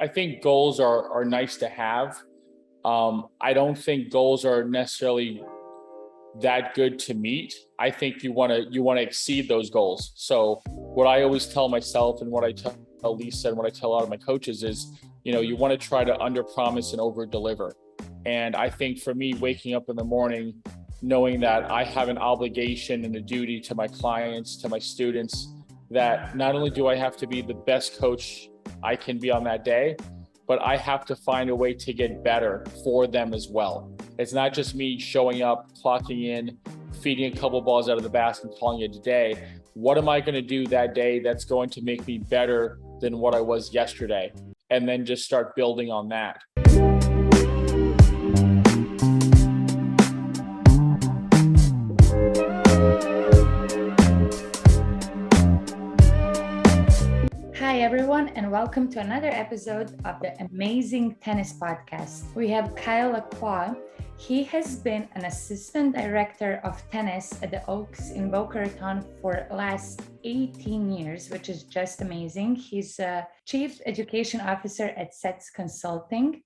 think goals are nice to have. I don't think goals are necessarily that good to meet. I think you want to exceed those goals. So what I always tell myself and what I tell Lisa and what I tell a lot of my coaches is, you want to try to under promise and over deliver. And I think for me, waking up in the morning, knowing that I have an obligation and a duty to my clients, to my students, that not only do I have to be the best coach I can be on that day, but I have to find a way to get better for them as well. It's not just me showing up, clocking in, feeding a couple balls out of the basket and calling it a day. What am I going to do that day that's going to make me better than what I was yesterday? And then just start building on that. Hi, everyone, and welcome to another episode of the Emazing Tennis Podcast. We have Kyle Lacroix. He has been an assistant director of tennis at the Oaks in Boca Raton for the last 18 years, which is just amazing. He's a chief education officer at SETS Consulting.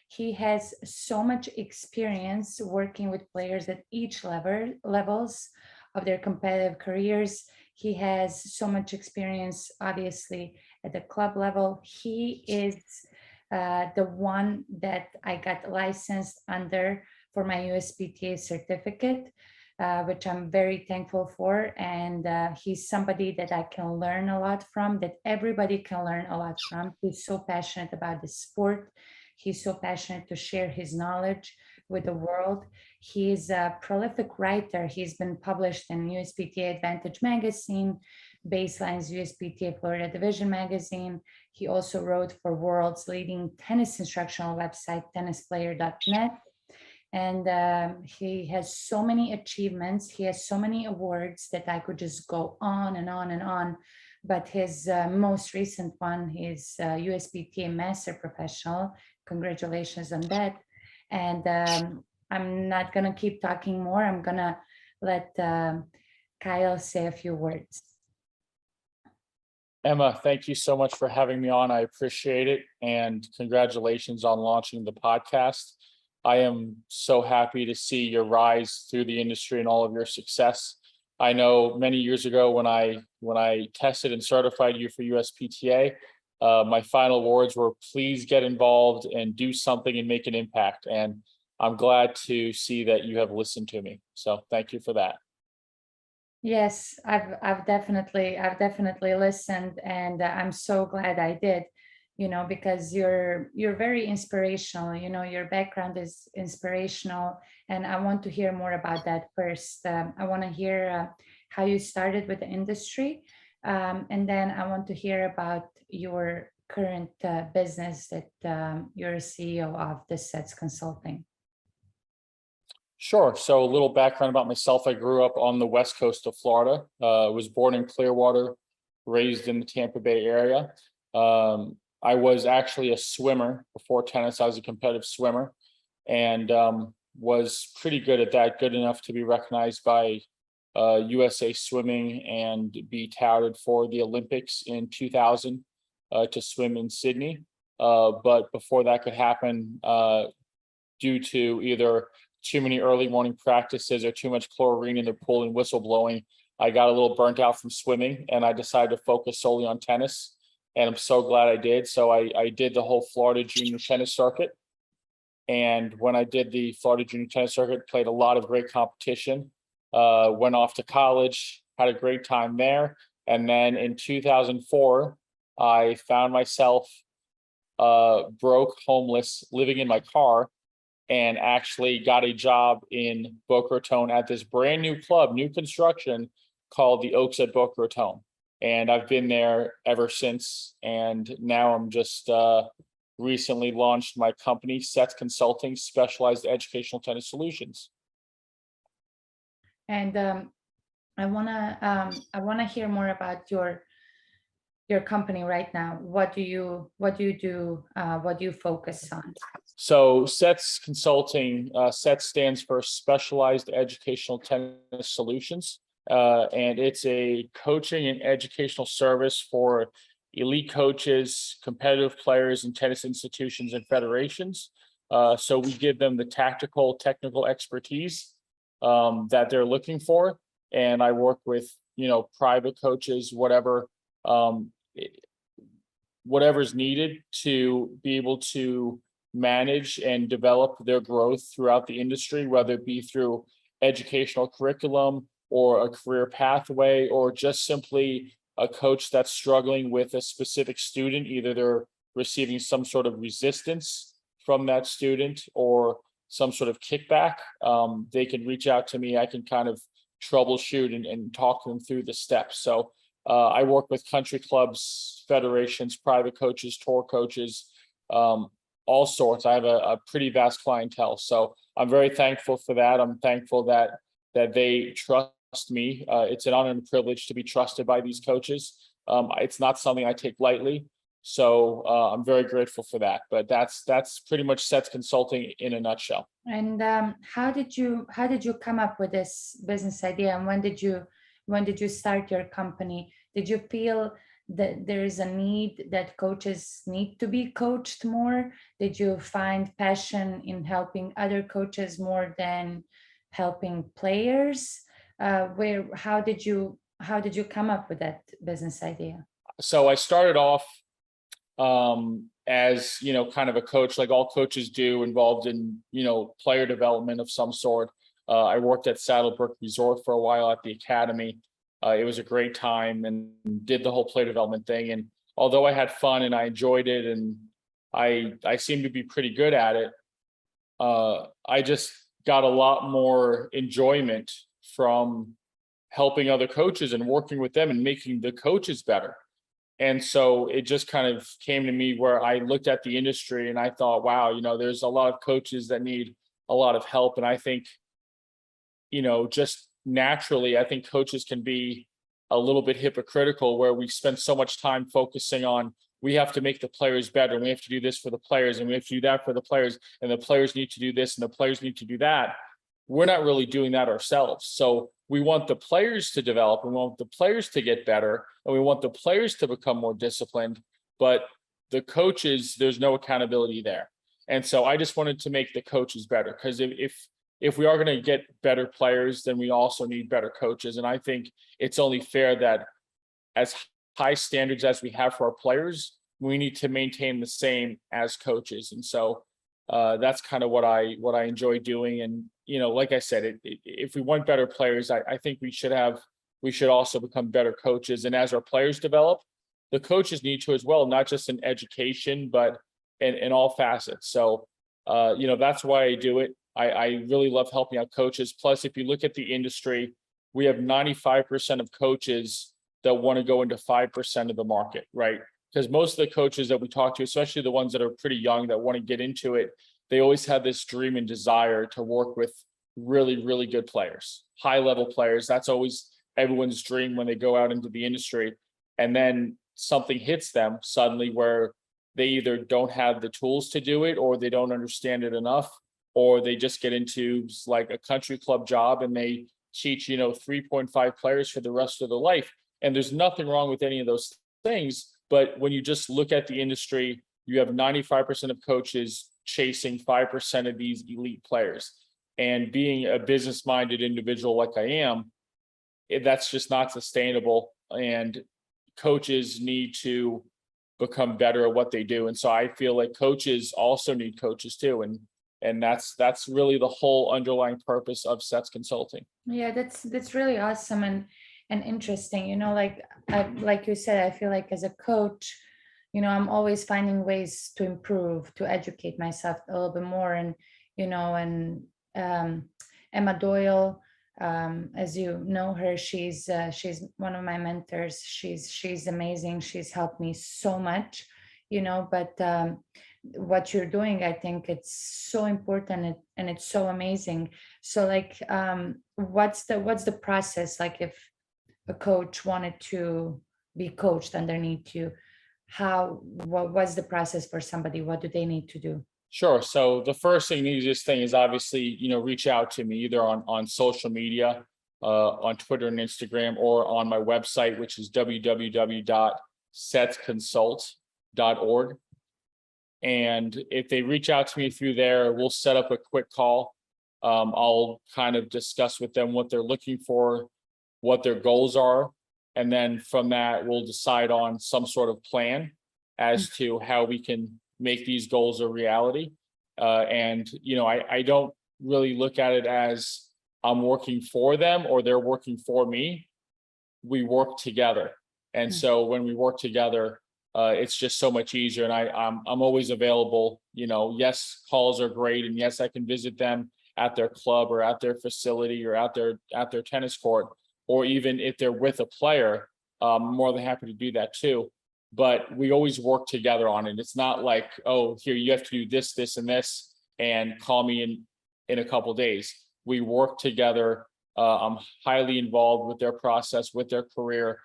He has so much experience working with players at each levels of their competitive careers. He has so much experience, obviously, at the club level. He is the one that I got licensed under for my USPTA certificate, which I'm very thankful for. And he's somebody that I can learn a lot from, that everybody can learn a lot from. He's so passionate about the sport. He's so passionate to share his knowledge with the world. He's a prolific writer. He's been published in USPTA Advantage Magazine, Baseline's USPTA Florida Division Magazine. He also wrote for world's leading tennis instructional website, tennisplayer.net. And he has so many achievements. He has so many awards that I could just go on and on and on. But his most recent one is USPTA Master Professional. Congratulations on that. And I'm not going to keep talking more. I'm going to let Kyle say a few words. Emma, thank you so much for having me on. I appreciate it. And congratulations on launching the podcast. I am so happy to see your rise through the industry and all of your success. I know many years ago when I tested and certified you for USPTA, my final words were, please get involved and do something and make an impact. And I'm glad to see that you have listened to me. So thank you for that. Yes, I've definitely listened, and I'm so glad I did, because you're very inspirational. Your background is inspirational, and I want to hear more about that first. I want to hear how you started with the industry, and then I want to hear about your current business that you're a CEO of, the SETS Consulting. Sure. So a little background about myself. I grew up on the west coast of Florida. Was born in Clearwater, raised in the Tampa Bay area. I was actually a swimmer before tennis. I was a competitive swimmer and was pretty good at that, good enough to be recognized by USA Swimming and be touted for the Olympics in 2000 to swim in Sydney. But before that could happen, due to either too many early morning practices or too much chlorine in the pool and whistleblowing, I got a little burnt out from swimming and I decided to focus solely on tennis. And I'm so glad I did. So I did the whole Florida junior tennis circuit. And when I did the Florida junior tennis circuit, played a lot of great competition, went off to college, had a great time there. And then in 2004, I found myself broke, homeless, living in my car, and actually got a job in Boca Raton at this brand new club, new construction, called the Oaks at Boca Raton. And I've been there ever since. And now I'm just recently launched my company, SETS Consulting, Specialized Educational Tennis Solutions. And I wanna hear more about your company right now. What do you do? What do you focus on? So SETS Consulting, SETS stands for Specialized Educational Tennis Solutions. And it's a coaching and educational service for elite coaches, competitive players in tennis institutions and federations. So we give them the tactical, technical expertise that they're looking for. And I work with, private coaches, whatever's needed to be able to manage and develop their growth throughout the industry, whether it be through educational curriculum or a career pathway, or just simply a coach that's struggling with a specific student. Either they're receiving some sort of resistance from that student or some sort of kickback. They can reach out to me. I can kind of troubleshoot and talk them through the steps. So I work with country clubs, federations, private coaches, tour coaches, all sorts. I have a pretty vast clientele. So I'm very thankful for that. I'm thankful that they trust me. It's an honor and privilege to be trusted by these coaches. It's not something I take lightly. So I'm very grateful for that. But that's pretty much Sets Consulting in a nutshell. And how did you come up with this business idea, and when did you start your company? Did you feel that there is a need that coaches need to be coached more? Did you find passion in helping other coaches more than helping players? How did you come up with that business idea? So I started off as kind of a coach, like all coaches do, involved in player development of some sort. I worked at Saddlebrook Resort for a while at the academy. It was a great time and did the whole player development thing. And although I had fun and I enjoyed it and I seemed to be pretty good at it, I just got a lot more enjoyment from helping other coaches and working with them and making the coaches better. And so it just kind of came to me where I looked at the industry and I thought, wow, there's a lot of coaches that need a lot of help. And I think, just naturally, I think coaches can be a little bit hypocritical, where we spend so much time focusing on, we have to make the players better, and we have to do this for the players, and we have to do that for the players, and the players need to do this, and the players need to do that. We're not really doing that ourselves. So we want the players to develop, and we want the players to get better, and we want the players to become more disciplined, but the coaches, there's no accountability there. And so I just wanted to make the coaches better, because if we are going to get better players, then we also need better coaches. And I think it's only fair that as high standards as we have for our players, we need to maintain the same as coaches. And so that's kind of what I enjoy doing. And like I said, if we want better players, I think we should also become better coaches. And as our players develop, the coaches need to as well, not just in education, but in all facets. So that's why I do it. I really love helping out coaches. Plus, if you look at the industry, we have 95% of coaches that want to go into 5% of the market, right? Because most of the coaches that we talk to, especially the ones that are pretty young that want to get into it, they always have this dream and desire to work with really, really good players, high level players. That's always everyone's dream when they go out into the industry. And then something hits them suddenly where they either don't have the tools to do it, or they don't understand it enough, or they just get into like a country club job and they teach, 3.5 players for the rest of their life. And there's nothing wrong with any of those things. But when you just look at the industry, you have 95% of coaches chasing 5% of these elite players. And being a business-minded individual like I am, that's just not sustainable. And coaches need to become better at what they do. And so I feel like coaches also need coaches too. And that's really the whole underlying purpose of Sets Consulting. Yeah, that's really awesome and interesting. Like you said, I feel like as a coach, I'm always finding ways to improve, to educate myself a little bit more. And Emma Doyle, as you know her, she's one of my mentors. She's amazing. She's helped me so much, but what you're doing, I think it's so important and it's so amazing. So what's the process? Like if a coach wanted to be coached underneath you, what's the process for somebody? What do they need to do? Sure. So the first thing, the easiest thing is obviously, reach out to me either on social media, on Twitter and Instagram, or on my website, which is setconsult.org. And if they reach out to me through there, we'll set up a quick call. I'll kind of discuss with them what they're looking for, what their goals are. And then from that, we'll decide on some sort of plan as to how we can make these goals a reality. And, I don't really look at it as I'm working for them or they're working for me. We work together. And so when we work together, it's just so much easier. And I'm always available. Yes, calls are great. And yes, I can visit them at their club or at their facility or at their tennis court, or even if they're with a player, I'm more than happy to do that too. But we always work together on it. It's not like, oh, here you have to do this, this, and this, and call me in a couple of days. We work together. I'm highly involved with their process, with their career.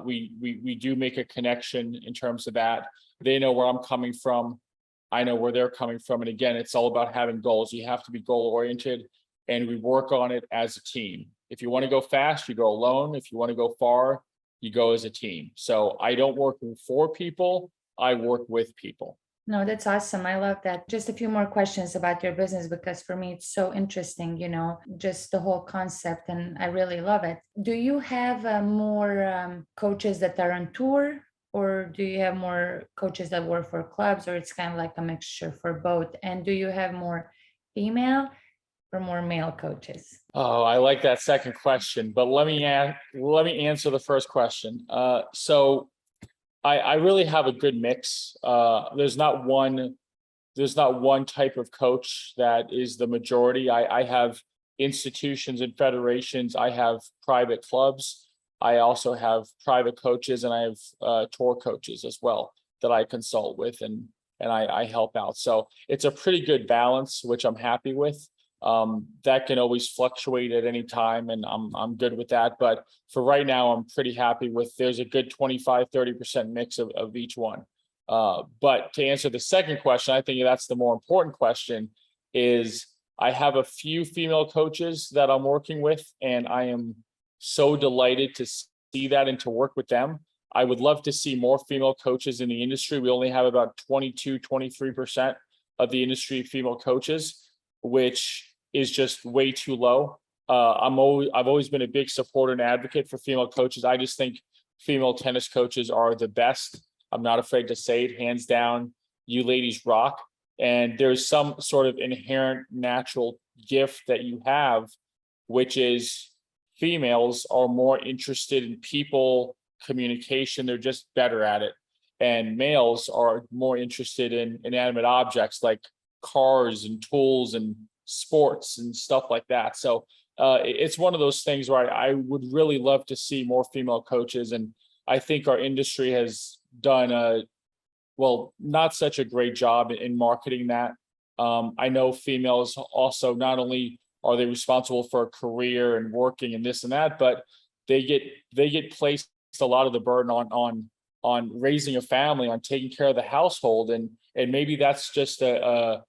We do make a connection in terms of that. They know where I'm coming from. I know where they're coming from. And again, it's all about having goals. You have to be goal oriented, and we work on it as a team. If you want to go fast, you go alone. If you want to go far, you go as a team. So I don't work for people. I work with people. No, that's awesome. I love that. Just a few more questions about your business, because for me, it's so interesting, just the whole concept, and I really love it. Do you have more coaches that are on tour, or do you have more coaches that work for clubs, or it's kind of like a mixture for both? And do you have more female or more male coaches? Oh, I like that second question, but let me answer the first question. So I really have a good mix. There's not one type of coach that is the majority. I have institutions and federations. I have private clubs. I also have private coaches, and I have tour coaches as well that I consult with and I help out. So it's a pretty good balance, which I'm happy with. That can always fluctuate at any time, and I'm good with that. But for right now, I'm pretty happy with, there's a good 25-30% mix of each one. But to answer the second question, I think that's the more important question, is I have a few female coaches that I'm working with, and I am so delighted to see that and to work with them. I would love to see more female coaches in the industry. We only have about 22-23% of the industry female coaches, which is just way too low. I've always been a big supporter and advocate for female coaches. I just think female tennis coaches are the best. I'm not afraid to say it, hands down. You ladies rock. And there's some sort of inherent natural gift that you have, which is females are more interested in people, communication. They're just better at it. And males are more interested in inanimate objects like cars and tools and sports and stuff like that. So it's one of those things where I would really love to see more female coaches. And I think our industry has done not such a great job in marketing that. I know females also, not only are they responsible for a career and working and this and that, but they get placed a lot of the burden on raising a family, on taking care of the household. And maybe that's just a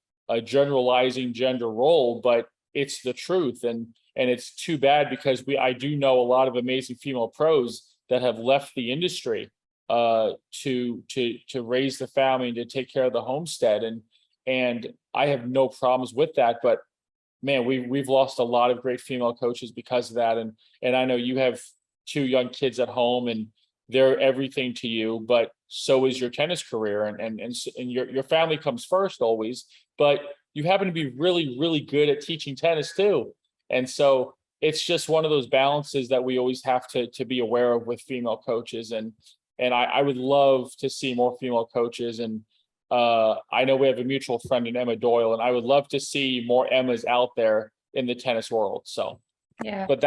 generalizing gender role, but it's the truth. And it's too bad, because I do know a lot of amazing female pros that have left the industry to raise the family and to take care of the homestead. And I have no problems with that, but man, we've lost a lot of great female coaches because of that. And I know you have 2 young kids at home, and they're everything to you, but so is your tennis career, and your family comes first always, but you happen to be really, really good at teaching tennis too. And so it's just one of those balances that we always have to be aware of with female coaches. And I would love to see more female coaches. And I know we have a mutual friend in Emma Doyle, and I would love to see more Emmas out there in the tennis world. So, yeah, but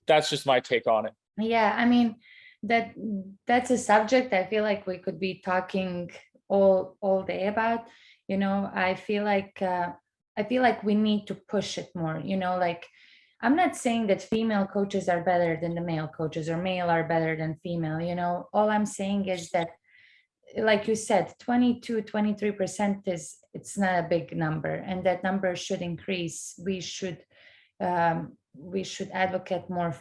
that's just my take on it. Yeah, I mean, that's a subject I feel like we could be talking all day about. I feel like we need to push it more. Like, I'm not saying that female coaches are better than the male coaches, or male are better than female. All I'm saying is that, like you said, 22-23% it's not a big number, and that number should increase. We should advocate more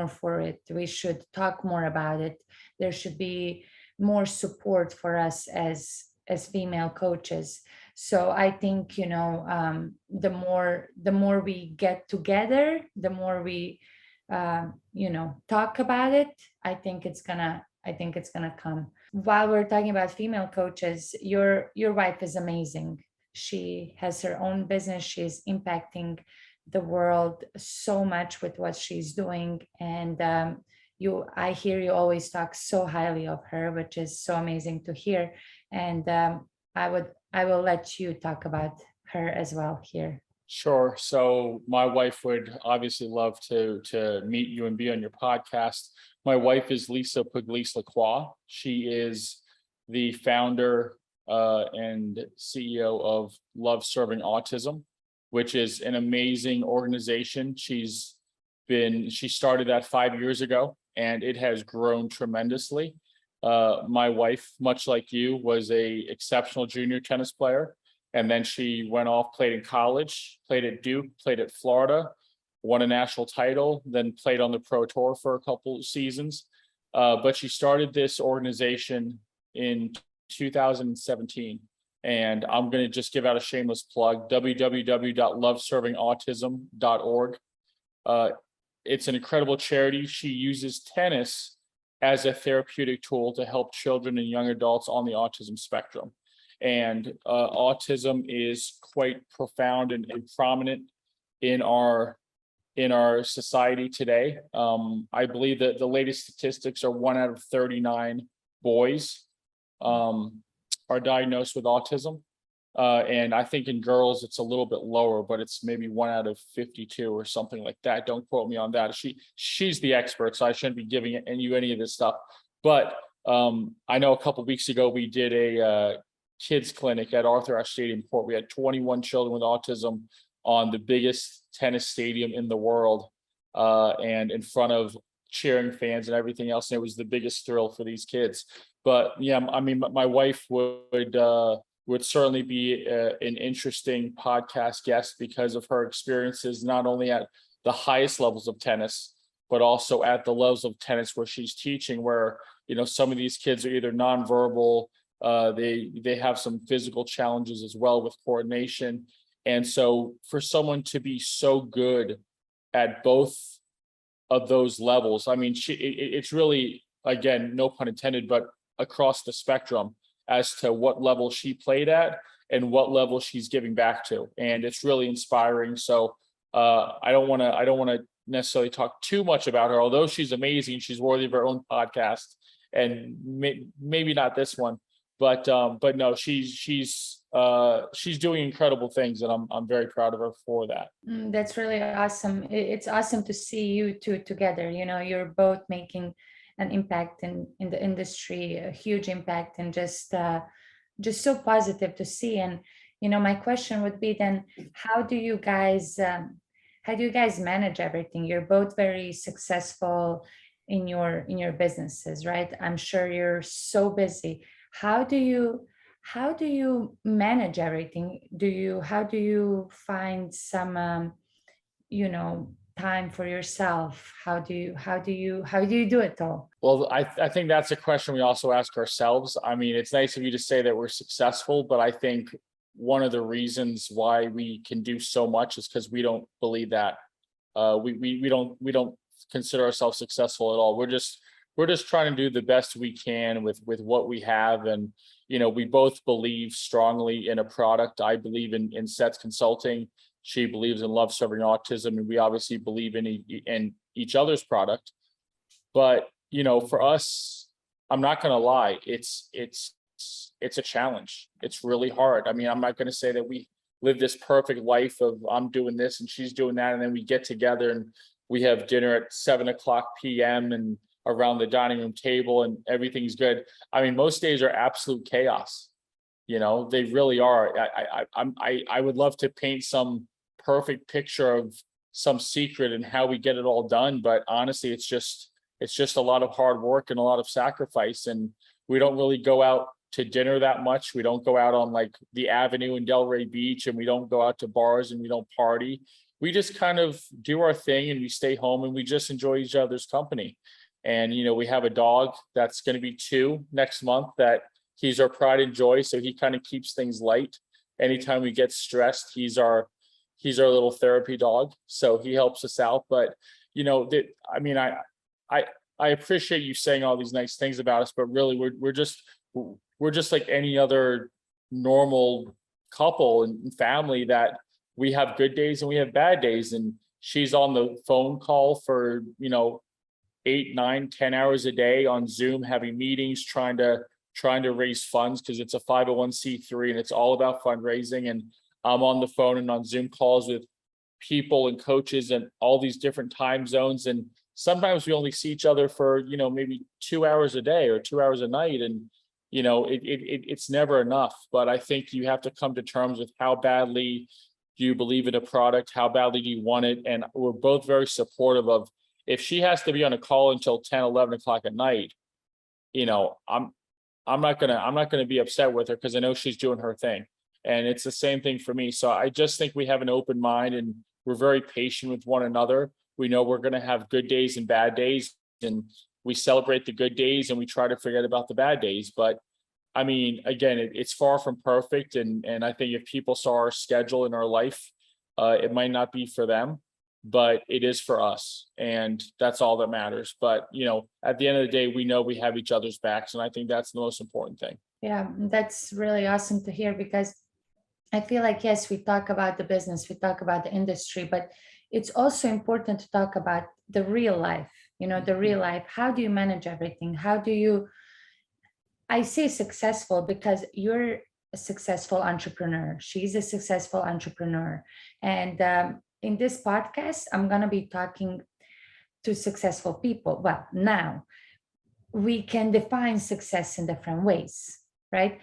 for it. We should talk more about it. There should be more support for us as female coaches. So I think, the more we get together, the more we talk about it, I think it's gonna come. While we're talking about female coaches, your wife is amazing. She has her own business. She's impacting the world so much with what she's doing. And I hear you always talk so highly of her, which is so amazing to hear. And I will let you talk about her as well here. Sure. So my wife would obviously love to meet you and be on your podcast. My wife is Lisa Lacroix. She is the founder and CEO of LoveServingAutism, which is an amazing organization. She started that 5 years ago, and it has grown tremendously. My wife, much like you, was a exceptional junior tennis player. And then she went off, played in college, played at Duke, played at Florida, won a national title, then played on the Pro Tour for a couple of seasons. But she started this organization in 2017. And I'm going to just give out a shameless plug, www.loveservingautism.org. It's an incredible charity. She uses tennis as a therapeutic tool to help children and young adults on the autism spectrum. And autism is quite profound and prominent in our society today. I believe that the latest statistics are 1 out of 39 boys are diagnosed with autism. And I think in girls it's a little bit lower, but it's maybe 1 out of 52 or something like that. Don't quote me on that. She's the expert, so I shouldn't be giving you any of this stuff. But I know a couple of weeks ago we did a kids clinic at Arthur Ashe Stadium Court. We had 21 children with autism on the biggest tennis stadium in the world, and in front of cheering fans and everything else. And it was the biggest thrill for these kids. But yeah, I mean, my wife would certainly be an interesting podcast guest because of her experiences, not only at the highest levels of tennis, but also at the levels of tennis where she's teaching, where, some of these kids are either nonverbal, they have some physical challenges as well with coordination. And so for someone to be so good at both of those levels, I mean, it's really, again, no pun intended, but across the spectrum as to what level she played at and what level she's giving back to. And it's really inspiring. So I don't want to necessarily talk too much about her, although she's amazing. She's worthy of her own podcast, and maybe not this one. But no, she's doing incredible things, and I'm very proud of her for that. That's really awesome. It's awesome to see you two together. You're both making an impact in the industry, a huge impact, and just so positive to see. And my question would be then, how do you guys manage everything? You're both very successful in your businesses, right? I'm sure you're so busy. How do you manage everything? How do you find some time for yourself? How do you do it all? Well, I think that's a question we also ask ourselves. I mean, it's nice of you to say that we're successful, but I think one of the reasons why we can do so much is because we don't believe that. We don't consider ourselves successful at all. We're just trying to do the best we can with what we have. And, we both believe strongly in a product. I believe in Seth's consulting. She believes in LoveServingAutism, and we obviously believe in each other's product. But, for us, I'm not going to lie. It's a challenge. It's really hard. I mean, I'm not going to say that we live this perfect life of I'm doing this and she's doing that, and then we get together and we have dinner at 7:00 p.m. and around the dining room table and everything's good. I mean, most days are absolute chaos. They really are. I would love to paint some perfect picture of some secret and how we get it all done, but honestly, it's just a lot of hard work and a lot of sacrifice. And we don't really go out to dinner that much. We don't go out on like the Avenue in Delray Beach, and we don't go out to bars, and we don't party. We just kind of do our thing, and we stay home, and we just enjoy each other's company. And, we have a dog that's going to be 2 next month that he's our pride and joy. So he kind of keeps things light. Anytime we get stressed, he's our little therapy dog. So he helps us out. But, I appreciate you saying all these nice things about us, but really we're just like any other normal couple and family, that we have good days and we have bad days. And she's on the phone call for, 8, 9, 10 hours a day on Zoom, having meetings, trying to raise funds, because it's a 501c3 and it's all about fundraising. And I'm on the phone and on Zoom calls with people and coaches and all these different time zones. And sometimes we only see each other for, maybe 2 hours a day or 2 hours a night. And, it's never enough. But I think you have to come to terms with how badly do you believe in a product? How badly do you want it? And we're both very supportive of, if she has to be on a call until 10, 11 o'clock at night, I'm not gonna be upset with her, because I know she's doing her thing. And it's the same thing for me. So I just think we have an open mind and we're very patient with one another. We know we're gonna have good days and bad days, and we celebrate the good days and we try to forget about the bad days. But I mean, again, it's far from perfect. And I think if people saw our schedule in our life, it might not be for them, but it is for us. And that's all that matters. But, at the end of the day, we know we have each other's backs. And I think that's the most important thing. Yeah, that's really awesome to hear, because I feel like, yes, we talk about the business, we talk about the industry, but it's also important to talk about the real life, the real life. How do you manage everything? How do you, I say successful because you're a successful entrepreneur. She's a successful entrepreneur. And in this podcast, I'm going to be talking to successful people. Well, now we can define success in different ways, right?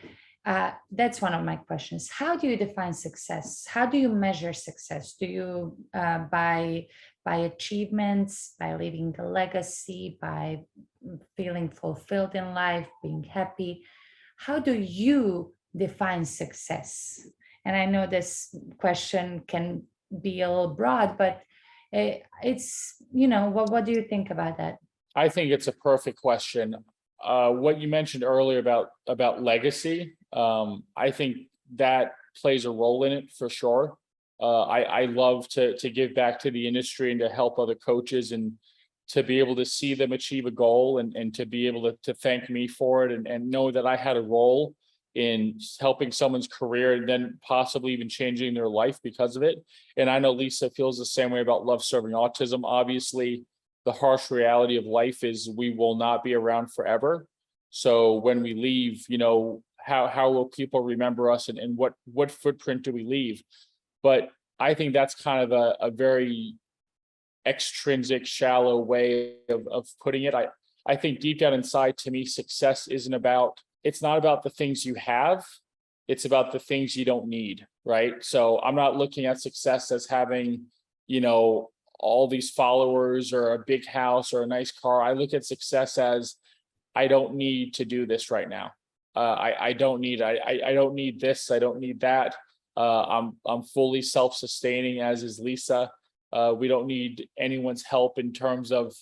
That's one of my questions. How do you define success? How do you measure success? Do you by achievements, by leaving a legacy, by feeling fulfilled in life, being happy? How do you define success? And I know this question can be a little broad, but it's, what do you think about that? I think it's a perfect question. What you mentioned earlier about legacy, I think that plays a role in it for sure. I love to give back to the industry and to help other coaches, and to be able to see them achieve a goal, and to be able to thank me for it, and know that I had a role in helping someone's career and then possibly even changing their life because of it. And I know Lisa feels the same way about LoveServingAutism. Obviously, the harsh reality of life is we will not be around forever. So when we leave, how will people remember us, and what footprint do we leave? But I think that's kind of a very extrinsic, shallow way of putting it. I think deep down inside, to me, success it's not about the things you have, it's about the things you don't need, right? So I'm not looking at success as having, all these followers or a big house or a nice car. I look at success as, I don't need to do this right now. I don't need this. I don't need that. I'm fully self-sustaining, as is Lisa. We don't need anyone's help in terms of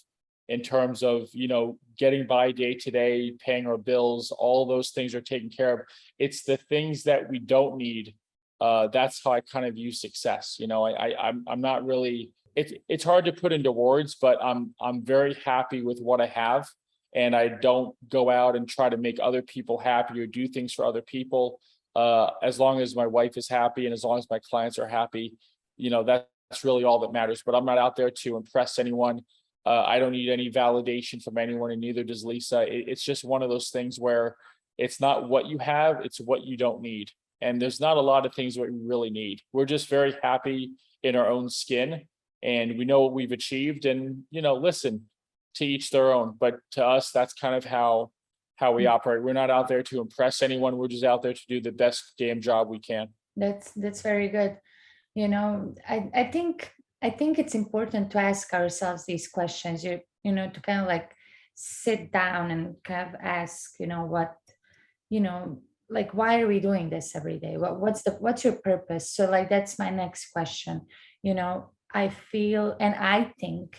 getting by day to day, paying our bills. All those things are taken care of. It's the things that we don't need. That's how I kind of view success. I'm not really. It's hard to put into words, but I'm very happy with what I have, and I don't go out and try to make other people happy or do things for other people. As long as my wife is happy and as long as my clients are happy, that's really all that matters. But I'm not out there to impress anyone. I don't need any validation from anyone, and neither does Lisa. It's just one of those things where it's not what you have, it's what you don't need. And there's not a lot of things that we really need. We're just very happy in our own skin, and we know what we've achieved. And, listen, to each their own. But to us, that's kind of how we operate. We're not out there to impress anyone. We're just out there to do the best damn job we can. That's very good. I think it's important to ask ourselves these questions, to kind of like sit down and kind of ask, like, why are we doing this every day? What's your purpose? So like, that's my next question. I feel, and I think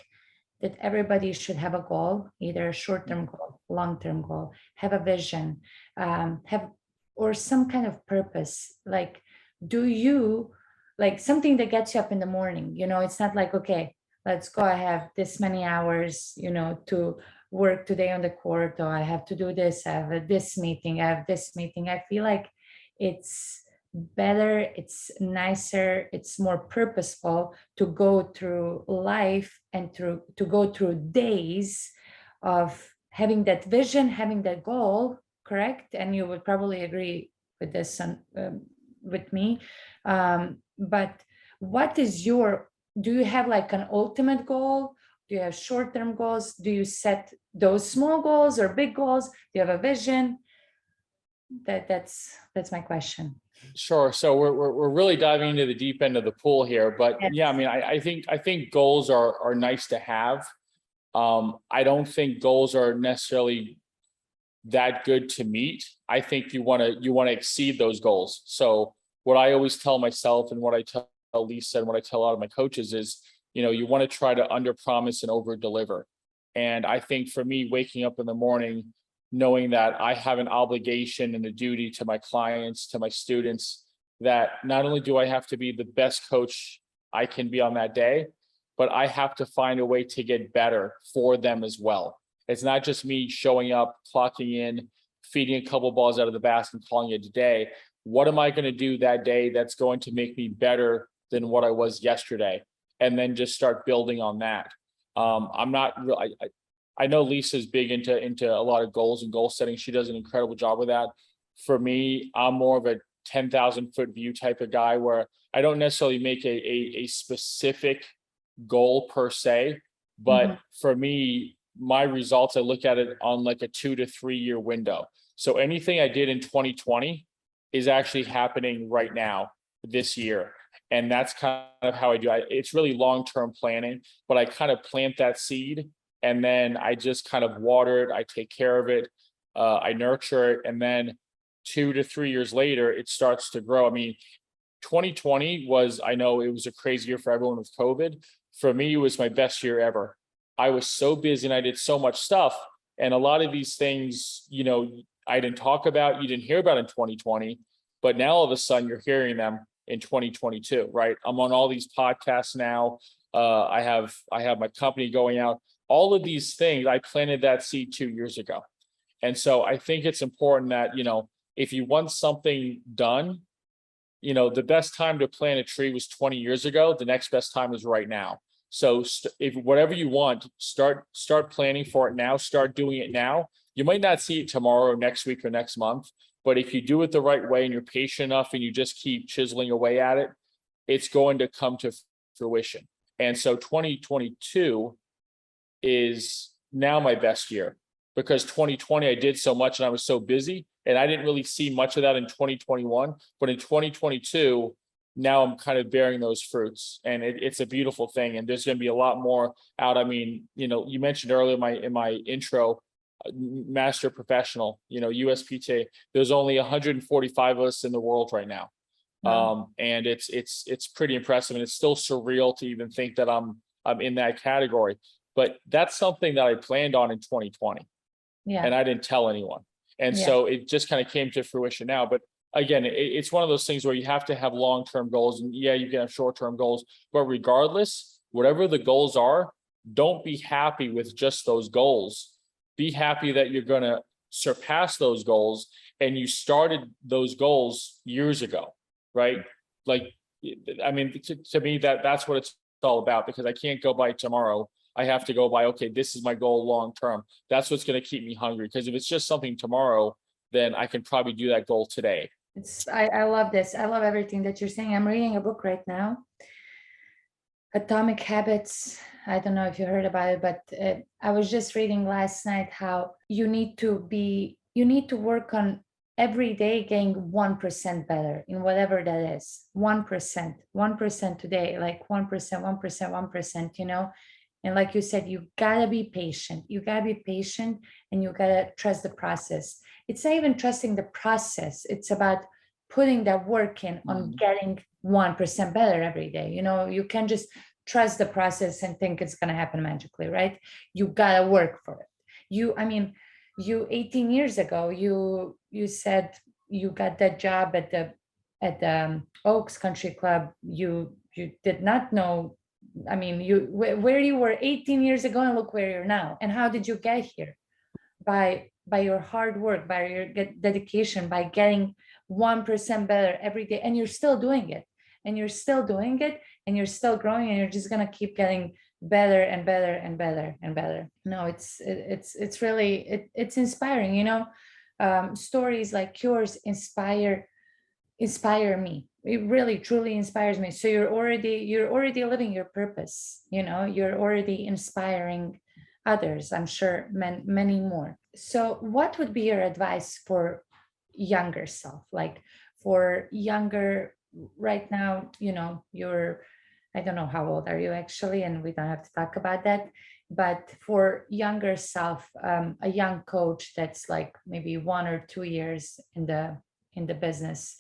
that everybody should have a goal, either a short-term goal, long-term goal, have a vision, have or some kind of purpose. Like, do you like something that gets you up in the morning? It's not like, okay, let's go, I have this many hours, to work today on the court, or I have to do this, I have this meeting, I have this meeting. I feel like it's better, it's nicer, it's more purposeful to go through life and to go through days of having that vision, having that goal, correct? And you would probably agree with this with me. But what is do you have like an ultimate goal? Do you have short-term goals? Do you set those small goals or big goals? Do you have a vision? That's my question. Sure. So we're really diving into the deep end of the pool here, but Yes. yeah, I mean, I think goals are nice to have. I don't think goals are necessarily that good to meet. I think you want to exceed those goals. So what I always tell myself, and what I tell Lisa, and what I tell a lot of my coaches is, you want to try to under promise and over deliver. And I think for me, waking up in the morning, knowing that I have an obligation and a duty to my clients, to my students, that not only do I have to be the best coach I can be on that day, but I have to find a way to get better for them as well. It's not just me showing up, clocking in, feeding a couple balls out of the basket and calling it a day. What am I going to do that day that's going to make me better than what I was yesterday? And then just start building on that. I'm not really, I know Lisa's big into a lot of goals and goal setting. She does an incredible job with that. For me, I'm more of a 10,000-foot view type of guy, where I don't necessarily make a specific goal per se, but for me, my results, I look at it on like a 2 to 3 year window. So anything I did in 2020 is actually happening right now this year. And that's kind of how I do it. It's really long-term planning, but I kind of plant that seed, and then I just kind of water it. I take care of it. I nurture it. And then 2 to 3 years later, it starts to grow. I mean, 2020 was, I know it was a crazy year for everyone with COVID. For me, it was my best year ever. I was so busy and I did so much stuff. And a lot of these things, I didn't talk about, you didn't hear about in 2020, but now all of a sudden you're hearing them in 2022, right? I'm on all these podcasts now. I have my company going out. All of these things, I planted that seed 2 years ago. And so I think it's important that, if you want something done, the best time to plant a tree was 20 years ago. The next best time is right now. So if whatever you want, start planning for it now, start doing it now. You might not see it tomorrow or next week or next month, but if you do it the right way and you're patient enough and you just keep chiseling away at it, it's going to come to fruition. And so 2022 is now my best year, because 2020, I did so much and I was so busy, and I didn't really see much of that in 2021, but in 2022, now I'm kind of bearing those fruits, and it's a beautiful thing. And there's going to be a lot more out. I mean, you mentioned earlier in my intro, master professional, USPTA, there's only 145 of us in the world right now. Wow. And it's pretty impressive, and it's still surreal to even think that I'm in that category. But that's something that I planned on in 2020. Yeah. And I didn't tell anyone. And so it just kind of came to fruition now. But again, it's one of those things where you have to have long-term goals, and you can have short-term goals, but regardless, whatever the goals are, don't be happy with just those goals. Be happy that you're going to surpass those goals, and you started those goals years ago, right? Like, I mean, to me, that's what it's all about, because I can't go by tomorrow. I have to go by, okay, this is my goal long-term. That's what's going to keep me hungry. Because if it's just something tomorrow, then I can probably do that goal today. I love this. I love everything that you're saying. I'm reading a book right now, Atomic Habits. I don't know if you heard about it, but I was just reading last night how you need to work on every day getting 1% better in whatever that is. 1% today, like 1%, 1%, And like you said, you gotta be patient. You gotta be patient, and you gotta trust the process. It's not even trusting the process. It's about putting that work in on getting 1% better every day. You can't just trust the process and think it's going to happen magically, right? You got to work for it. You 18 years ago, you said you got that job at the Oaks Country Club. You did not know. I mean, where you were 18 years ago, and look where you're now. And how did you get here? By your hard work, by your dedication, by getting 1% better every day, and you're still doing it, and you're still doing it, and you're still growing, and you're just gonna keep getting better and better and better and better. No, it's really it's inspiring. Stories like yours inspire me. It really truly inspires me. So you're already living your purpose. You're already inspiring others, I'm sure many more. So what would be your advice for younger self, like for younger right now? You're, I don't know, how old are you actually, and we don't have to talk about that, but for younger self, a young coach that's like maybe 1 or 2 years in the business,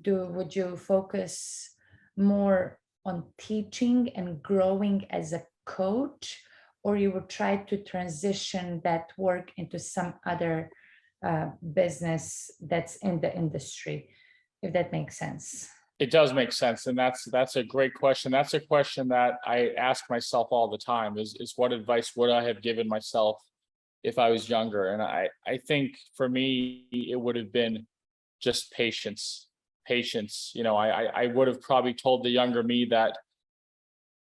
would you focus more on teaching and growing as a coach, or you would try to transition that work into some other business that's in the industry, if that makes sense? It does make sense. And that's a great question. That's a question that I ask myself all the time is what advice would I have given myself if I was younger? And I think for me, it would have been just patience. I would have probably told the younger me that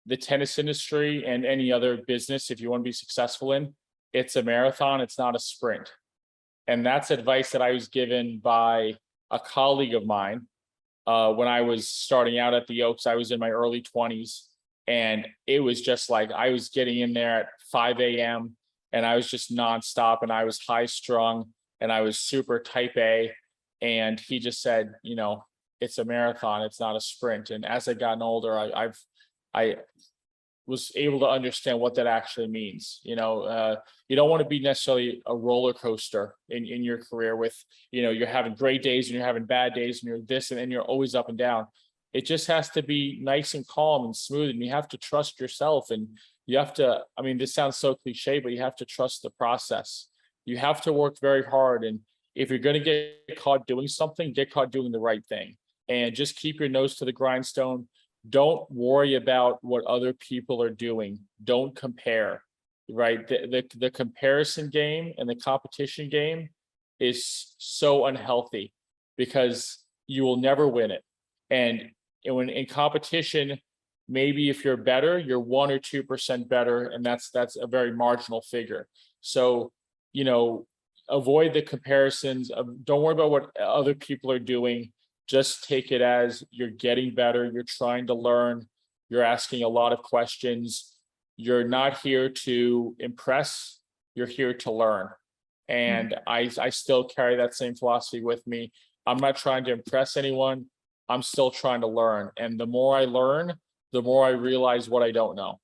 the tennis industry and any other business, if you want to be successful in, it's a marathon, it's not a sprint. And that's advice that I was given by a colleague of mine when I was starting out at the Oaks. I was in my early 20s, and it was just like I was getting in there at 5 a.m. and I was just nonstop, and I was high strung, and I was super type A. And he just said, it's a marathon, it's not a sprint. And as I've gotten older, I was able to understand what that actually means. You don't want to be necessarily a roller coaster in your career with, you're having great days and you're having bad days and you're this and then you're always up and down. It just has to be nice and calm and smooth, and you have to trust yourself, and you have to, this sounds so cliche, but you have to trust the process. You have to work very hard. And if you're going to get caught doing something, get caught doing the right thing, and just keep your nose to the grindstone. Don't worry about what other people are doing. Don't compare, right? The comparison game and the competition game is so unhealthy because you will never win it. And when in competition, maybe if you're better, you're 1 or 2% better, and that's a very marginal figure. So, avoid the comparisons. Don't worry about what other people are doing. Just take it as you're getting better. You're trying to learn. You're asking a lot of questions. You're not here to impress. You're here to learn. And I still carry that same philosophy with me. I'm not trying to impress anyone. I'm still trying to learn. And the more I learn, the more I realize what I don't know.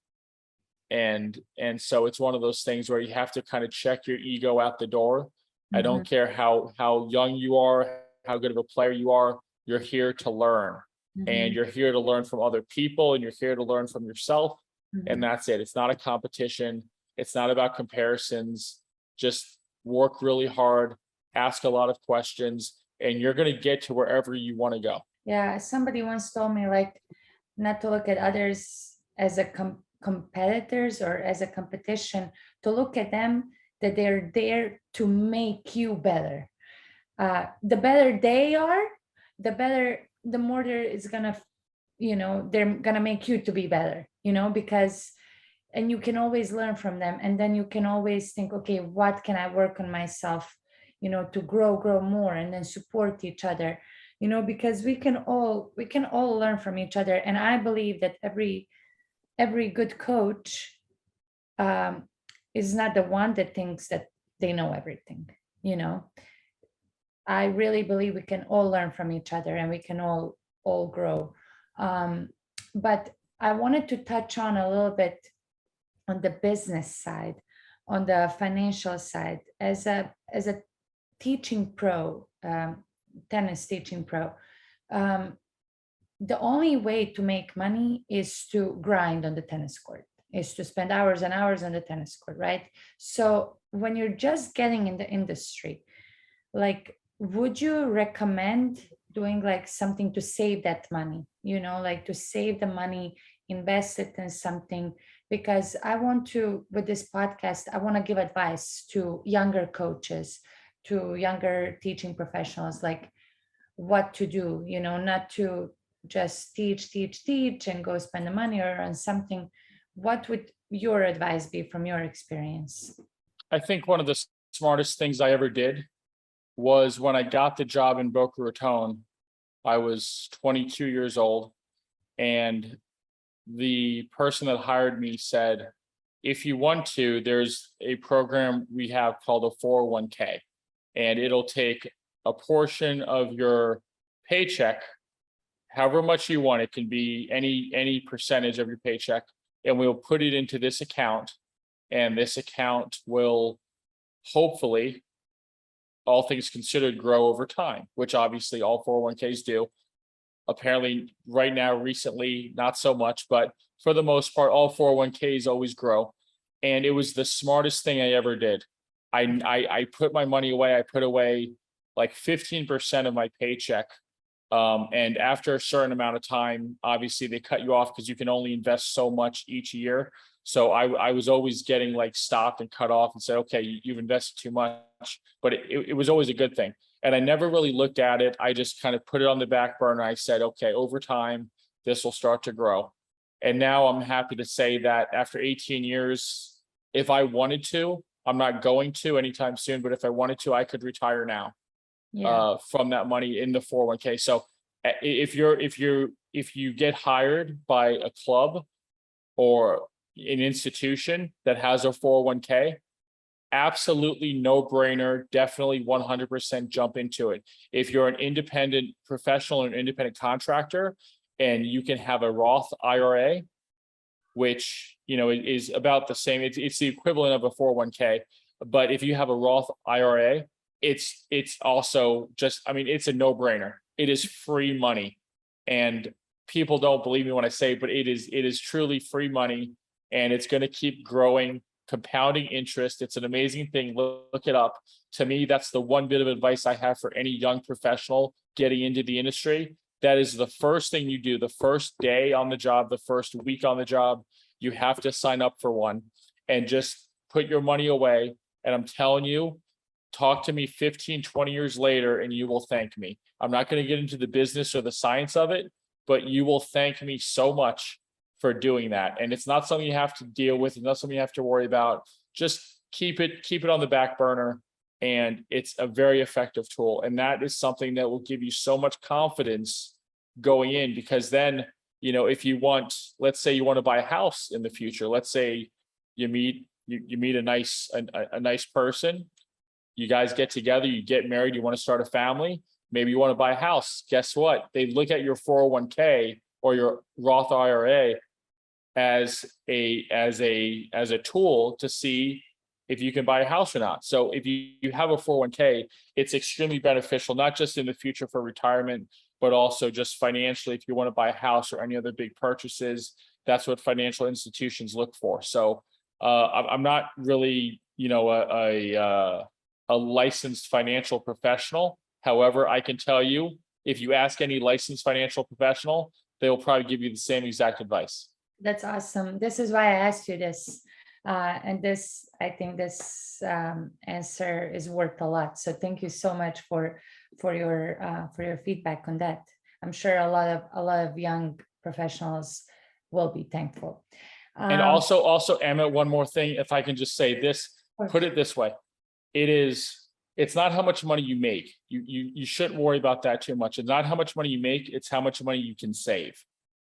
And so it's one of those things where you have to kind of check your ego out the door. I don't care how young you are, how good of a player you are. You're here to learn, and you're here to learn from other people, and you're here to learn from yourself. And that's it. It's not a competition. It's not about comparisons. Just work really hard, ask a lot of questions, and you're going to get to wherever you want to go. Yeah. Somebody once told me, like, not to look at others as a competitors or as a competition, to look at them that they're there to make you better. The better they are, the more it's gonna, they're gonna make you to be better, because, and you can always learn from them. And then you can always think, okay, what can I work on myself, to grow more, and then support each other, because we can all learn from each other. And I believe that every good coach is not the one that thinks that they know everything. I really believe we can all learn from each other, and we can all grow. But I wanted to touch on a little bit on the business side, on the financial side, as a teaching pro, tennis teaching pro. the only way to make money is to grind on the tennis court, is to spend hours and hours on the tennis court, right? So when you're just getting in the industry, like, would you recommend doing like something to save that money, like to save the money, invest it in something? Because I want to, with this podcast, I want to give advice to younger coaches, to younger teaching professionals, like what to do, not to just teach and go spend the money or on something. What would your advice be from your experience? I think one of the smartest things I ever did was when I got the job in Boca Raton. I was 22 years old, and the person that hired me said, if you want to, there's a program we have called a 401k, and it'll take a portion of your paycheck, however much you want. It can be any percentage of your paycheck, and we'll put it into this account, and this account will hopefully, all things considered, grow over time, which obviously all 401ks do. Apparently right now, recently, not so much, but for the most part, all 401ks always grow. And it was the smartest thing I ever did. I put my money away. I put away like 15% of my paycheck. And after a certain amount of time, obviously they cut you off because you can only invest so much each year. So I was always getting like stopped and cut off and said, okay, you've invested too much, but it was always a good thing. And I never really looked at it. I just kind of put it on the back burner. I said, okay, over time, this will start to grow. And now I'm happy to say that after 18 years, if I wanted to, I'm not going to anytime soon, but if I wanted to, I could retire now from that money in the 401k. So if you get hired by a club or an institution that has a 401k, absolutely no brainer, definitely 100% jump into it. If you're an independent professional or an independent contractor and you can have a Roth IRA, which is about the same, it's the equivalent of a 401k, but if you have a Roth IRA, it's also just, it's a no-brainer. It is free money, and people don't believe me when I say it, but it is truly free money, and it's going to keep growing, compounding interest. It's an amazing thing. Look it up. To me, that's the one bit of advice I have for any young professional getting into the industry. That is the first thing you do. The first day on the job, the first week on the job, you have to sign up for one and just put your money away. And I'm telling you, talk to me 15, 20 years later, and you will thank me. I'm not going to get into the business or the science of it, but you will thank me so much for doing that. And it's not something you have to deal with. It's not something you have to worry about. Just keep it on the back burner. And it's a very effective tool. And that is something that will give you so much confidence going in, because then, if you want, let's say you want to buy a house in the future, let's say you meet a nice person, you guys get together, you get married, you want to start a family, maybe you want to buy a house. Guess what? They look at your 401k or your Roth IRA as a tool to see if you can buy a house or not. So if you have a 401k, it's extremely beneficial, not just in the future for retirement, but also just financially. If you want to buy a house or any other big purchases, that's what financial institutions look for. So I'm not really, a licensed financial professional. However, I can tell you, if you ask any licensed financial professional, they will probably give you the same exact advice. That's awesome. This is why I asked you this. And I think this answer is worth a lot. So thank you so much for your feedback on that. I'm sure a lot of young professionals will be thankful. And also, Emma, one more thing, if I can just say this, put it this way. It's not how much money you make. You shouldn't worry about that too much. It's not how much money you make, it's how much money you can save.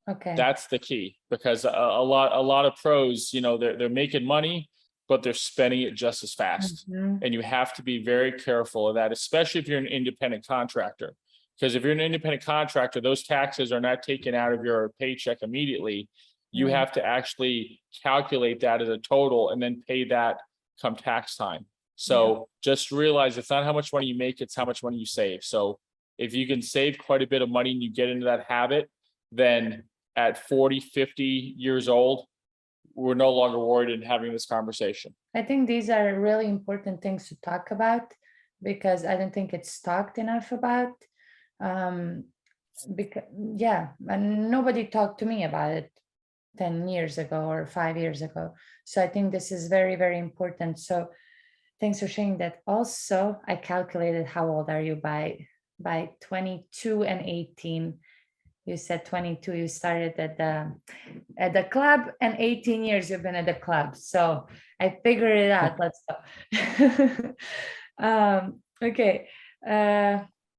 Okay. That's the key, because a lot of pros, they're making money, but they're spending it just as fast. Mm-hmm. And you have to be very careful of that, especially if you're an independent contractor. Because if you're an independent contractor, those taxes are not taken out of your paycheck immediately. You have to actually calculate that as a total and then pay that come tax time. So just realize it's not how much money you make, it's how much money you save. So if you can save quite a bit of money and you get into that habit, then at 40, 50 years old, we're no longer worried in having this conversation. I think these are really important things to talk about because I don't think it's talked enough about. Because and nobody talked to me about it 10 years ago or 5 years ago. So I think this is very, very important. So thanks for sharing that. Also, I calculated how old are you by 22 and 18. You said 22, you started at the club, and 18 years you've been at the club. So I figured it out. Let's go. Okay.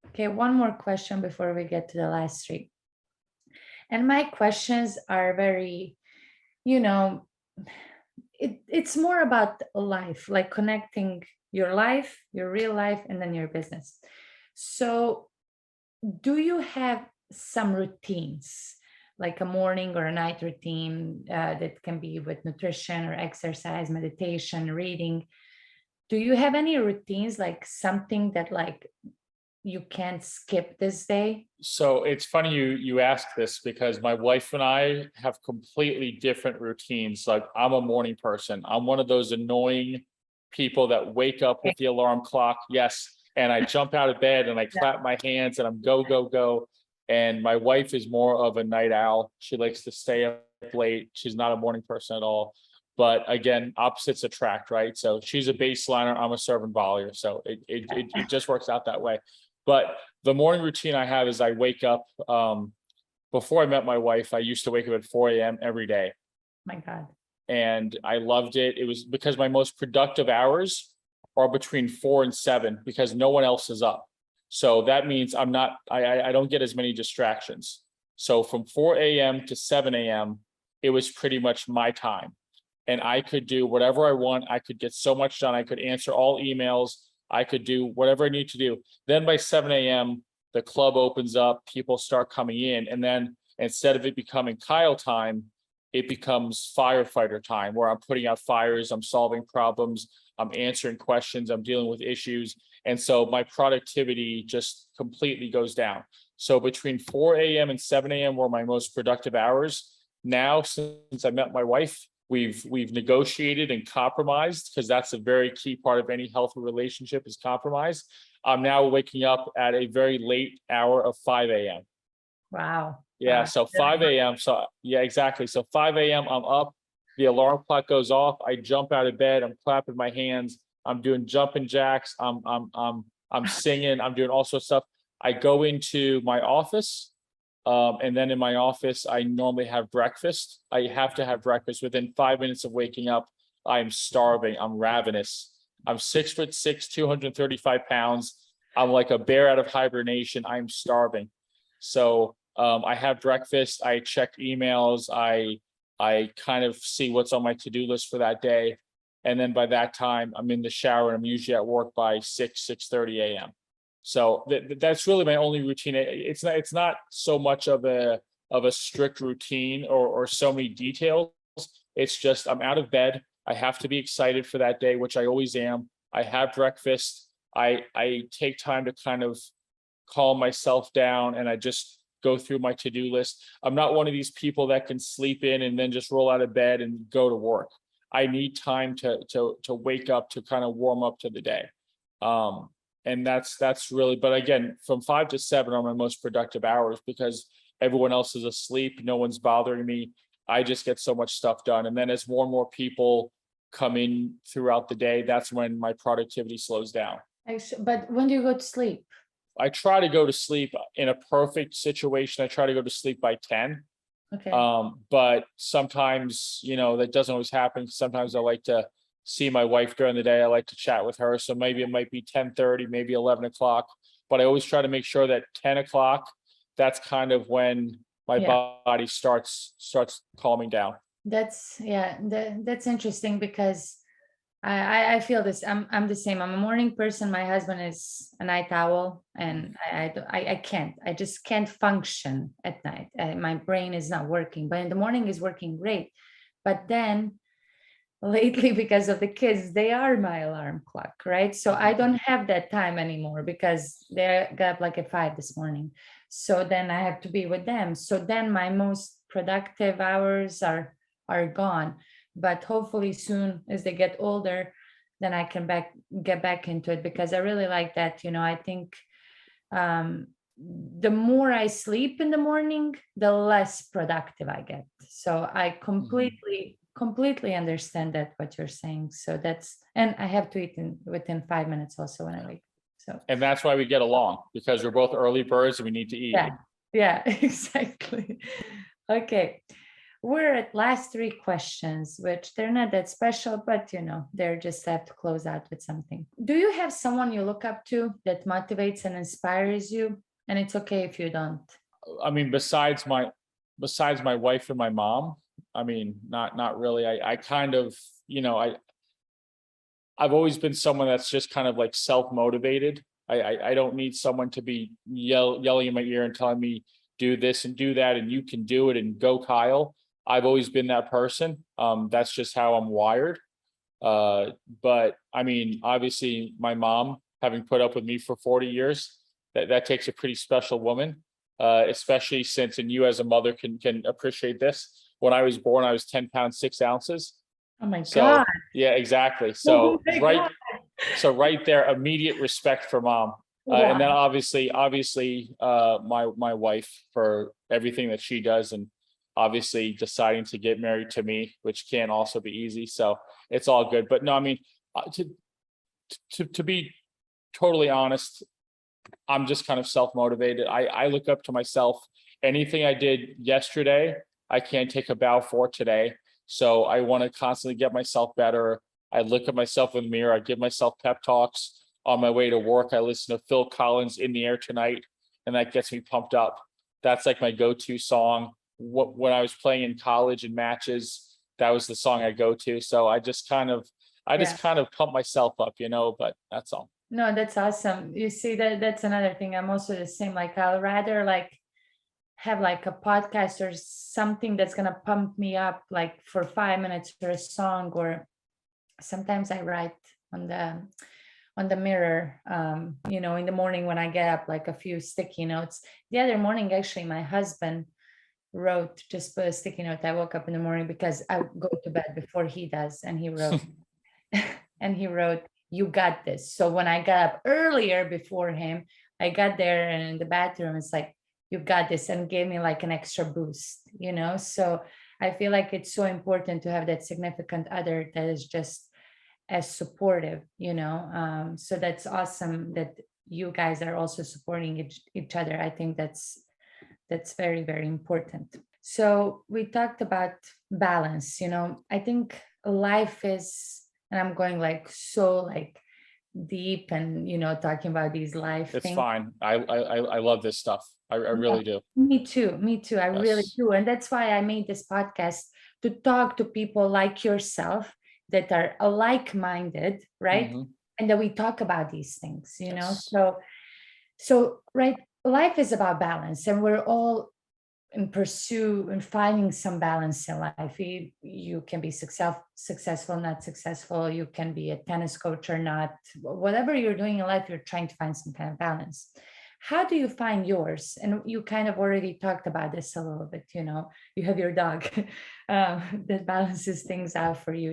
Okay, one more question before we get to the last three. And my questions are very, it's more about life, like connecting your life, your real life, and then your business. So do you have some routines, like a morning or a night routine that can be with nutrition or exercise, meditation, reading? Do you have any routines, like something that like you can't skip this day? So it's funny you ask this because my wife and I have completely different routines. Like I'm a morning person. I'm one of those annoying people that wake up with the alarm clock. Yes. And I jump out of bed and I clap my hands and I'm go, go, go. And my wife is more of a night owl. She likes to stay up late. She's not a morning person at all. But again, opposites attract, right? So she's a baseliner. I'm a serve and volleyer. So it just works out that way. But the morning routine I have is I wake up. Before I met my wife, I used to wake up at 4 a.m. every day. My God. And I loved it. It was because my most productive hours are between 4 and 7 because no one else is up. So that means I don't get as many distractions. So from 4 a.m. to 7 a.m., it was pretty much my time. And I could do whatever I want. I could get so much done. I could answer all emails. I could do whatever I need to do. Then by 7 a.m., the club opens up, people start coming in. And then instead of it becoming Kyle time, it becomes firefighter time where I'm putting out fires, I'm solving problems, I'm answering questions, I'm dealing with issues. And so my productivity just completely goes down. So between 4 a.m. and 7 a.m. were my most productive hours. Now, since I met my wife, we've negotiated and compromised because that's a very key part of any healthy relationship is compromise. I'm now waking up at a very late hour of 5 a.m. Wow. Yeah. So 5 a.m. So yeah, exactly. So 5 a.m. I'm up, the alarm clock goes off. I jump out of bed. I'm clapping my hands. I'm doing jumping jacks. I'm singing. I'm doing all sorts of stuff. I go into my office. And then in my office, I normally have breakfast. I have to have breakfast within 5 minutes of waking up. I'm starving. I'm ravenous. I'm 6'6", 235 pounds. I'm like a bear out of hibernation. I'm starving. So I have breakfast. I check emails. I kind of see what's on my to-do list for that day. And then by that time, I'm in the shower and I'm usually at work by 6:30 a.m. So that's really my only routine. It's not so much of a strict routine or so many details. It's just I'm out of bed. I have to be excited for that day, which I always am. I have breakfast. I take time to kind of calm myself down and I just go through my to-do list. I'm not one of these people that can sleep in and then just roll out of bed and go to work. I need time to wake up to kind of warm up to the day. And that's really, but again, from 5 to 7 are my most productive hours because everyone else is asleep. No one's bothering me. I just get so much stuff done. And then as more and more people come in throughout the day, that's when my productivity slows down. But when do you go to sleep? I try to go to sleep in a perfect situation. I try to go to sleep by 10. Okay. But sometimes, that doesn't always happen. Sometimes I like to see my wife during the day. I like to chat with her. So maybe it might be 10:30, maybe 11 o'clock, but I always try to make sure that 10 o'clock, that's kind of when my body starts calming down. That's interesting because I feel this. I'm the same. I'm a morning person. My husband is a night owl, and I just can't function at night. My brain is not working, but in the morning is working great. But then lately, because of the kids, they are my alarm clock, right? So I don't have that time anymore because they got up like at 5 this morning. So then I have to be with them. So then my most productive hours are gone. But hopefully soon as they get older, then I can get back into it, because I really like that. I think the more I sleep in the morning, the less productive I get. So I completely understand that what you're saying. So and I have to eat within 5 minutes also when I wake. So, and that's why we get along, because we're both early birds and we need to eat. Yeah, exactly. Okay. We're at last 3 questions, which they're not that special, but they're just have to close out with something. Do you have someone you look up to that motivates and inspires you? And it's okay if you don't. I mean, besides my wife and my mom, I mean, not really. I kind of, I've always been someone that's just kind of like self-motivated. I don't need someone to be yelling in my ear and telling me do this and do that and you can do it and go Kyle. I've always been that person. That's just how I'm wired. But I mean, obviously my mom, having put up with me for 40 years, that takes a pretty special woman, especially since, and you as a mother can appreciate this. When I was born, I was 10 pounds, 6 ounces. Oh my God. Yeah, exactly. So right there, immediate respect for mom. And then obviously, my wife, for everything that she does, and obviously deciding to get married to me, which can also be easy. So it's all good. But no, I mean, to be totally honest, I'm just kind of self-motivated. I look up to myself. Anything I did yesterday, I can't take a bow for today. So I want to constantly get myself better. I look at myself in the mirror. I give myself pep talks. On my way to work, I listen to Phil Collins' In the Air Tonight, and that gets me pumped up. That's like my go-to song. When I was playing in college in matches, that was the song I go to. So I just kind of pump myself up, but that's all. No, that's awesome. You see, that's another thing. I'm also the same. Like, I'll rather have like a podcast or something that's gonna pump me up like for 5 minutes for a song, or sometimes I write on the mirror, in the morning when I get up, like a few sticky notes. The other morning, actually, my husband wrote, just put a sticky note. I woke up in the morning because I go to bed before he does, and he wrote you got this. So when I got up earlier before him, I got there and in the bathroom, it's like, you got this, and gave me like an extra boost, So I feel like it's so important to have that significant other that is just as supportive, so that's awesome that you guys are also supporting each other. I think that's very, very important. So we talked about balance. I think life is, and I'm going so deep and talking about these life it's things. Fine. I love this stuff. I really do. Me too. I really do. And that's why I made this podcast, to talk to people like yourself that are like-minded, right? Mm-hmm. And that we talk about these things, Yes. So right, life is about balance, and we're all in pursuit and finding some balance in life. You can be successful, not successful. You can be a tennis coach or not. Whatever you're doing in life, you're trying to find some kind of balance. How do you find yours? And you kind of already talked about this a little bit. You have your dog that balances things out for you.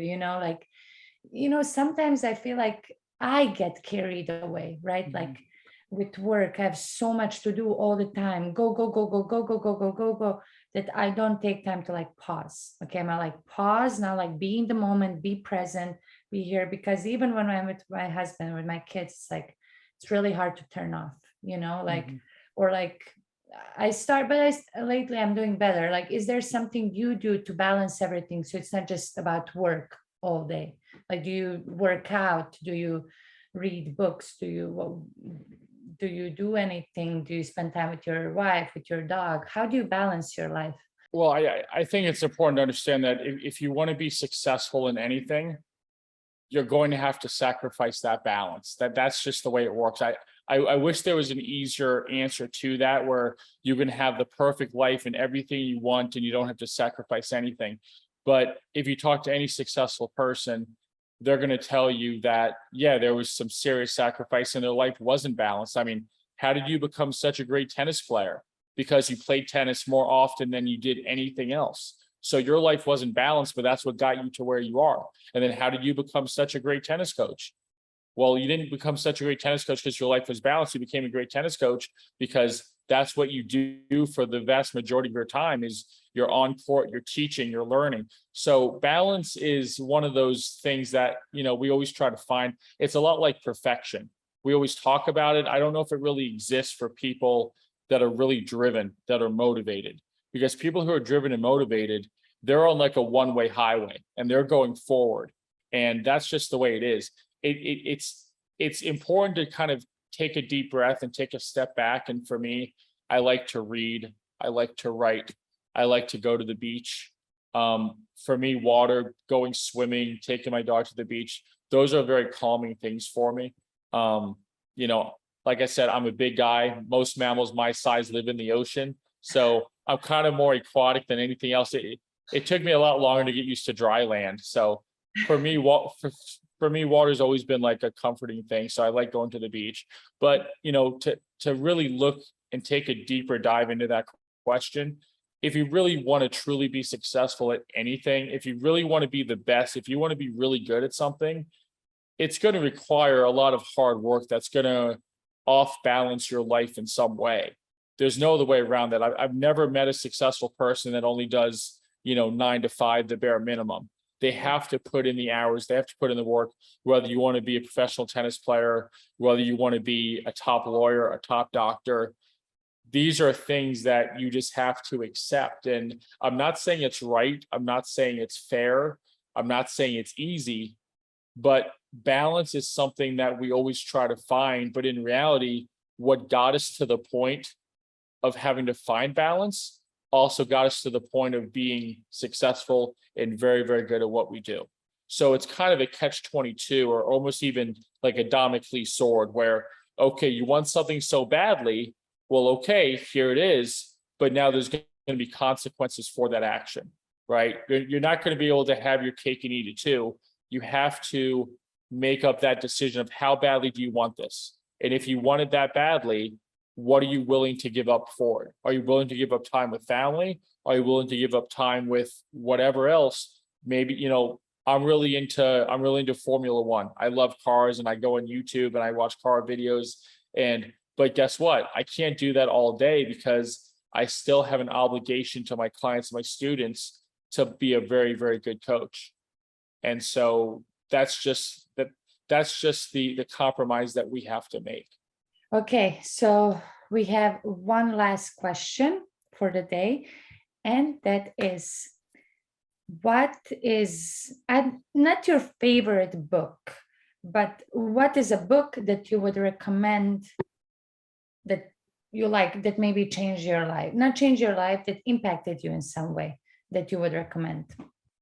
Sometimes I feel like I get carried away, right? Mm-hmm. Like, with work, I have so much to do all the time. Go, go, go, go, go, go, go, go, go, go, that I don't take time to pause. Okay, I'm pause now, be in the moment, be present, be here. Because even when I'm with my husband, with my kids, it's really hard to turn off, Mm-hmm. or lately I'm doing better. Is there something you do to balance everything, so it's not just about work all day? Do you work out? Do you read books? Do you do anything? Do you spend time with your wife, with your dog? How do you balance your life? Well, I think it's important to understand that if you want to be successful in anything, you're going to have to sacrifice that balance. That's just the way it works. I wish there was an easier answer to that, where you can have the perfect life and everything you want and you don't have to sacrifice anything. But if you talk to any successful person, they're going to tell you that, yeah, there was some serious sacrifice and their life wasn't balanced. I mean, how did you become such a great tennis player? because you played tennis more often than you did anything else. So your life wasn't balanced, but that's what got you to where you are. And then how did you become such a great tennis coach? Well, you didn't become such a great tennis coach because your life was balanced. You became a great tennis coach because that's what you do for the vast majority of your time is you're on court, you're teaching, you're learning. So balance is one of those things that, we always try to find. It's a lot like perfection. We always talk about it. I don't know if it really exists for people that are really driven, that are motivated, because people who are driven and motivated, they're on like a one-way highway and they're going forward. And that's just the way it is. It's important to kind of take a deep breath and take a step back. And for me, I like to read, I like to write, I like to go to the beach. For me, water, going swimming, taking my dog to the beach, those are very calming things for me. Like I said, I'm a big guy. Most mammals my size live in the ocean. So I'm kind of more aquatic than anything else. It took me a lot longer to get used to dry land. So for me, for me, water's always been like a comforting thing. So I like going to the beach. But, to really look and take a deeper dive into that question, if you really want to truly be successful at anything, if you really want to be the best, if you want to be really good at something, it's going to require a lot of hard work that's going to off balance your life in some way. There's no other way around that. I've never met a successful person that only does, 9 to 5, the bare minimum. They have to put in the hours, they have to put in the work, whether you want to be a professional tennis player, whether you want to be a top lawyer, a top doctor. These are things that you just have to accept. And I'm not saying it's right. I'm not saying it's fair. I'm not saying it's easy, but balance is something that we always try to find. But in reality, what got us to the point of having to find balance also got us to the point of being successful and very, very good at what we do. So it's kind of a catch-22, or almost even like a Damocles sword where, okay, you want something so badly, well, okay, here it is, but now there's going to be consequences for that action, right? You're not going to be able to have your cake and eat it too. You have to make up that decision of how badly do you want this? And if you want it that badly, what are you willing to give up for it? Are you willing to give up time with family? Are you willing to give up time with whatever else? Maybe, I'm really into Formula One. I love cars and I go on YouTube and I watch car videos. But guess what? I can't do that all day because I still have an obligation to my clients, my students, to be a very, very good coach. And so that's just the compromise that we have to make. Okay, so we have one last question for the day, and that is, what is, not your favorite book, but what is a book that you would recommend that you like, that maybe changed your life, not changed your life, that impacted you in some way, that you would recommend?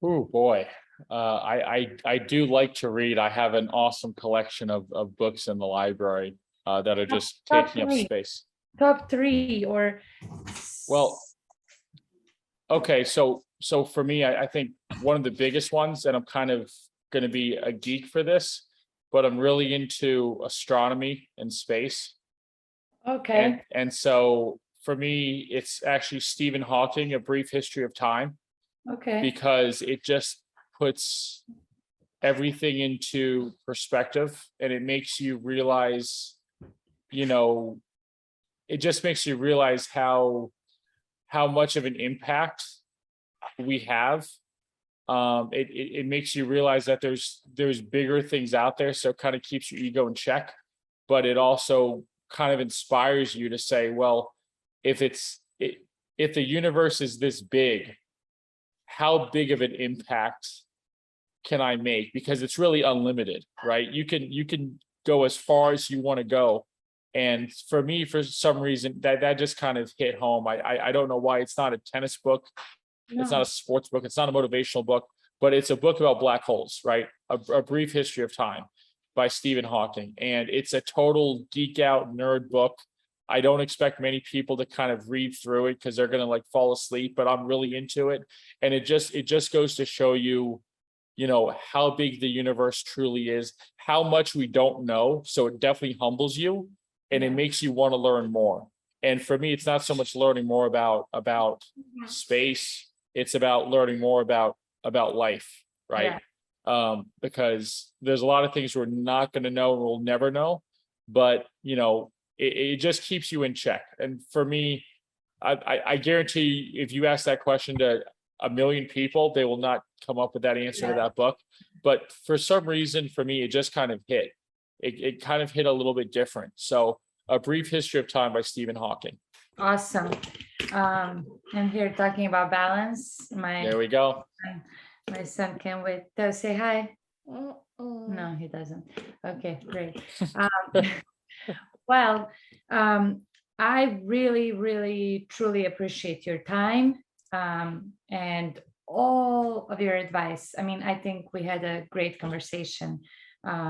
Oh boy. I do like to read. I have an awesome collection of books in the library that are just taking up space. Top 3 or... Well, okay. So for me, I think one of the biggest ones, and I'm kind of going to be a geek for this, but I'm really into astronomy and space. Okay. And so for me, it's actually Stephen Hawking, A Brief History of Time. Okay. Because it just puts everything into perspective, and it makes you realize, it just makes you realize how much of an impact we have. It makes you realize that there's bigger things out there, so it kind of keeps your ego in check, but it also kind of inspires you to say, well, if the universe is this big, how big of an impact can I make? Because it's really unlimited, right? You can go as far as you want to go. And for me, for some reason, that just kind of hit home. I don't know why. It's not a tennis book. No. It's not a sports book. It's not a motivational book, but it's a book about black holes, right? A Brief History of Time by Stephen Hawking. And it's a total geek out nerd book. I don't expect many people to kind of read through it because they're going to like fall asleep, but I'm really into it. And it just goes to show you, how big the universe truly is, how much we don't know. So it definitely humbles you and it makes you want to learn more. And for me, it's not so much learning more about space. It's about learning more about life, right? Because there's a lot of things we're not going to know and we'll never know, but it just keeps you in check. And for me, I guarantee you, if you ask that question to a million people, they will not come up with that answer to that book. But for some reason, for me, it just kind of hit. It kind of hit a little bit different. So A Brief History of Time by Stephen Hawking. Awesome. I'm here talking about balance. There we go. My son can't wait to say hi. No, he doesn't. Okay, great. Well, I really, really, truly appreciate your time and all of your advice. I mean, I think we had a great conversation,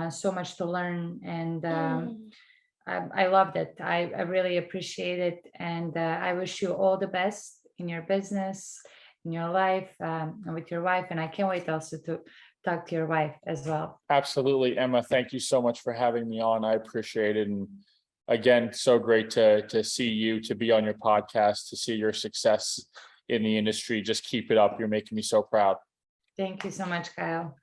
so much to learn, and I loved it. I really appreciate it, and I wish you all the best in your business, in your life, and with your wife. And I can't wait also to talk to your wife as well. Absolutely, Emma. Thank you so much for having me on. I appreciate it. And again, so great to see you, to be on your podcast, to see your success in the industry. Just keep it up. You're making me so proud. Thank you so much, Kyle.